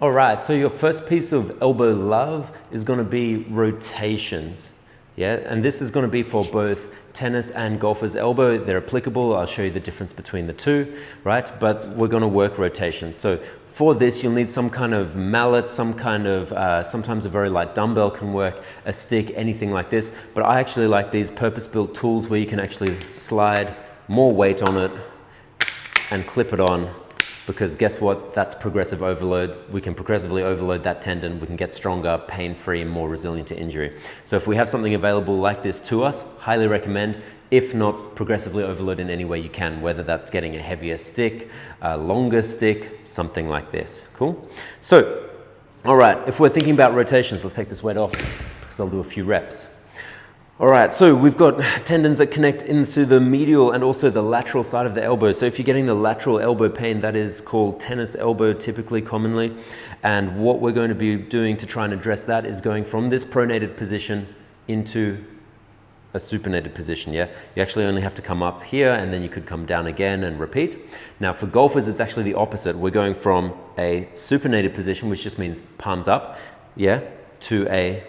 All right, so your first piece of elbow love is going to be rotations. Yeah, and this is going to be for both tennis and golfer's elbow. They're applicable. I'll show you the difference between the two, right? But we're going to work rotations. So for this, you'll need some kind of mallet, some kind of, sometimes a very light dumbbell can work, a stick, anything like this. But I actually like these purpose-built tools where you can actually slide more weight on it and clip it on. Because guess what? That's progressive overload. We can progressively overload that tendon. We can get stronger, pain-free, and more resilient to injury. So if we have something available like this to us, highly recommend. If not, progressively overload in any way you can, whether that's getting a heavier stick, a longer stick, something like this. Cool? So, all right, if we're thinking about rotations, let's take this weight off because I'll do a few reps. All right, so we've got tendons that connect into the medial and also the lateral side of the elbow. So if you're getting the lateral elbow pain, that is called tennis elbow typically, commonly. And what we're going to be doing to try and address that is going from this pronated position into a supinated position, yeah? You actually only have to come up here and then you could come down again and repeat. Now for golfers, it's actually the opposite. We're going from a supinated position, which just means palms up, yeah, to a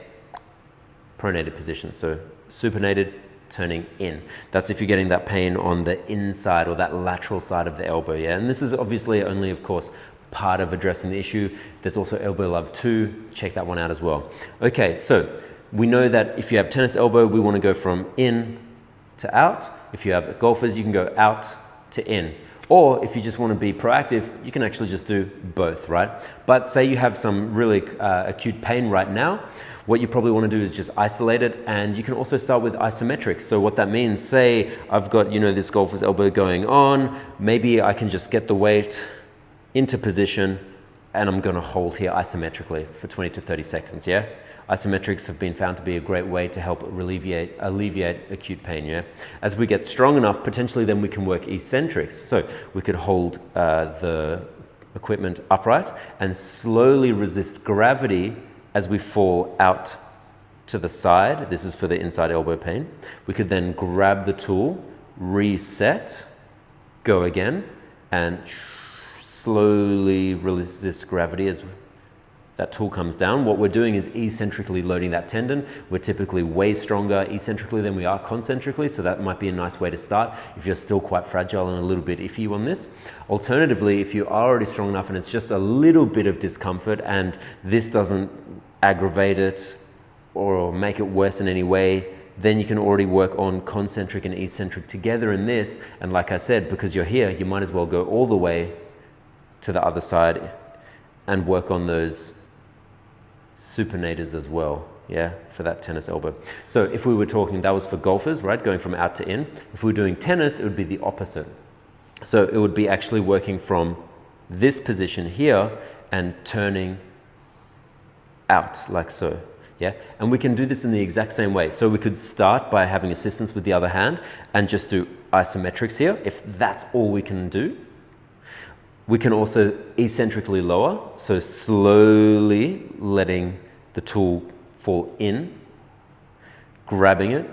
pronated position. So supinated, turning in. That's if you're getting that pain on the inside or that lateral side of the elbow, yeah? And this is obviously only, of course, part of addressing the issue. There's also elbow love 2. Check that one out as well. Okay, so we know that if you have tennis elbow, we want to go from in to out. If you have golfers, you can go out to in. Or if you just want to be proactive, you can actually just do both, right? But say you have some really acute pain right now, what you probably want to do is just isolate it, and you can also start with isometrics. So what that means, say I've got, you know, this golfer's elbow going on, maybe I can just get the weight into position and I'm going to hold here isometrically for 20 to 30 seconds, yeah? Isometrics have been found to be a great way to help alleviate acute pain, yeah? As we get strong enough, potentially then we can work eccentrics. So we could hold the equipment upright and slowly resist gravity as we fall out to the side. This is for the inside elbow pain. We could then grab the tool, reset, go again, and slowly resist gravity as that tool comes down. What we're doing is eccentrically loading that tendon. We're typically way stronger eccentrically than we are concentrically, so that might be a nice way to start if you're still quite fragile and a little bit iffy on this. Alternatively, if you are already strong enough and it's just a little bit of discomfort and this doesn't aggravate it or make it worse in any way, then you can already work on concentric and eccentric together in this. And like I said, because you're here, you might as well go all the way to the other side and work on those supinators as well, yeah, for that tennis elbow. So if we were talking, that was for golfers, right, going from out to in. If we were doing tennis, it would be the opposite. So it would be actually working from this position here and turning out like so, yeah? And we can do this in the exact same way. So we could start by having assistance with the other hand and just do isometrics here, if that's all we can do. We can also eccentrically lower, so slowly letting the tool fall in, grabbing it,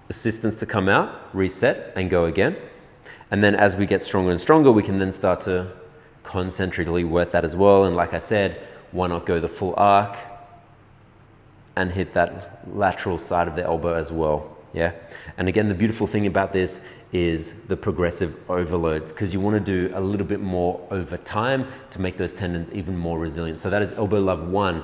assistance to come out, reset, and go again. And then as we get stronger and stronger, we can then start to concentrically work that as well. And like I said, why not go the full arc and hit that lateral side of the elbow as well, yeah? And again, the beautiful thing about this is the progressive overload, because you want to do a little bit more over time to make those tendons even more resilient. So that is elbow love 1.